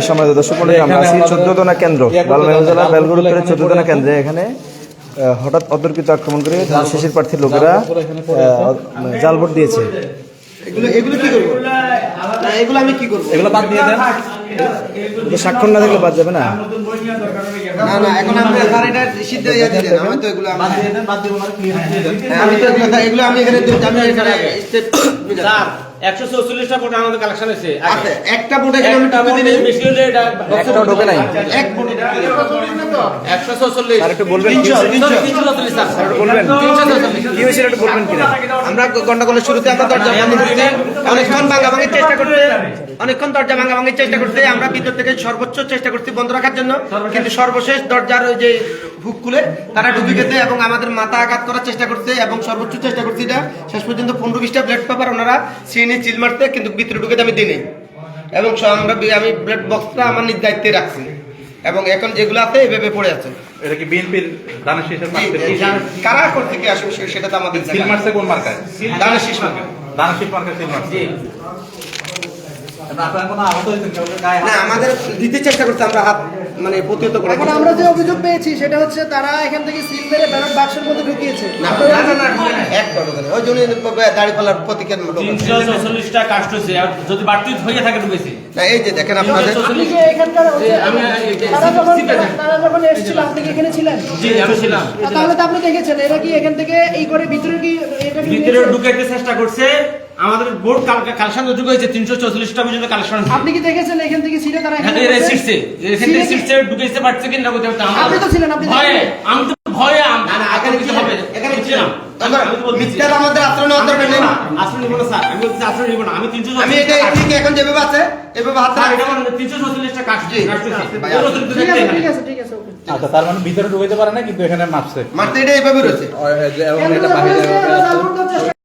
সম্মানিত দর্শক মণ্ডলী, আমরা আছি 14 কেন্দ্র লালমাই উপজেলার বেলগুড় উত্তরের 14 কেন্দ্রে। এখানে হঠাৎ অতর্কিত আক্রমণ করে শেষের প্রার্থীর লোকেরা জাল ভোট দিয়েছে। এগুলো কি করবো? এগুলো আমি কি করবো? এগুলো বাদ দিয়ে দেন। স্বাক্ষর না থাকলে বাদ যাবে না। না এখন আমরা স্যার এটা সিদ্ধ ইয়া দিলেন। আমি তো এগুলো বাদ দিয়ে দেন, বাদ দিব মানে ক্লিয়ার দিয়ে দেন। আমি তো এগুলো আমি এখানে আমি এখানে স্টেপ স্যার 144টা ভোট আমাদের কালেকশন হয়েছে। আছে একটা ভোট এখানে আমি টুকে দিই বেশি হলে এটা একটাও ঢোকে নাই। এক ভোট 144 আর একটু বলবেন কি হয়েছে? 344 স্যার। একটু বলবেন কি হয়েছিল, একটু বলবেন কিনা? আমরা গন্ডগোলের শুরুতে আমরা দরজা বন্ধ করতে অনেকক্ষণ ভাঙাভাঙির চেষ্টা করতে অনেকক্ষণ দরজা ভাঙাভাঙির চেষ্টা করতে আমরা ভিতর থেকে সর্বোচ্চ চেষ্টা করছি বন্ধ রাখার জন্য, কিন্তু সর্বশেষ দরজার ওই যে হুক খুলে তারা ঢুকে গেছে এবং আমাদের মাথা আঘাত করার চেষ্টা করছে এবং সর্বোচ্চ চেষ্টা করছি এটা শেষ পর্যন্ত 15-20টা ব্লেড পেপার ওনারা সিনে চিল মারতে, কিন্তু ভিতরে ঢুকে আমি দিই নাই এবং আমি ব্লেড বক্সটা আমার নিজ দায়িত্বে রাখছি এবং এখন যেগুলো আছে এভাবে পড়ে আছে। এটা কি বিএনপির দানের শীষের মার্কা? কারা করতে কি আসবে সেটা তো আমাদের সিল মারছে কোন মার্কায়? দানের শীষ মার্কা। দানের শীষ মার্কা সিল মারছে। আপনারা কোনো আহত হয়েছেন কেউ গায়ে? না, আমাদের দিতে চেষ্টা করতে আমরা হাত মানে প্রতিহত করে। এখন আমরা যে অভিযোগ পেয়েছি সেটা হচ্ছে তারা এখান থেকে সিল মেরে ব্যালট বাক্সের মধ্যে ঢুকিয়েছে। না এক ঘটনা ওই জন্য দাড়িপাল্লার প্রতীকের মতো 344টা কাস্ট হয়েছে, আর যদি বাড়তি হয়ে থাকে ঢুকেছে। না এই যে দেখেন আপনাদের আপনি কি এখানকার তারা যখন এসেছিল আপনি কি এখানে ছিলেন? জি আমি ছিলাম। তাহলে তো আপনি দেখেছেন এরা কি এখান থেকে এই করে ভিতরে কি এটা কি ভিতরে ঢুকাইতে চেষ্টা করছে। আমাদের বোর্ড কালেকশন ঢুকে হয়েছে 344টা পর্যন্ত কালেকশন। আপনি কি দেখেছেন এখান থেকে ছিঁড়ে তারা এখানে এখানে সিটছে, এখানে সিটছে ঢুকাইতে পারছে কিনা বলতে পারতাম। আপনি তো ছিলেন, আপনি ভয়ে আমি তো ভয়ে না এখানে কি হবে? এখানে ছিলাম। মিথ্যার আমাদের আচরণ অন্তর নেই। আসলে নিব না স্যার, আমি বলছি আসলে নিব না। আমি 344 আমি এটা ঠিক এখন যেভাবে আছে এভাবে হাত স্যার এটা মানে 344টা কাস্ট ঠিক আছে ঠিক আছে ওকে। আচ্ছা, তার মানে ভিতরে ঢুকাইতে পারে না, কিন্তু এখানে মারছে। মারতে এটা এইভাবে রয়েছে। এবং কেন এটা তারা বাহিরে জাল ভোট দেওয়ার চেষ্টা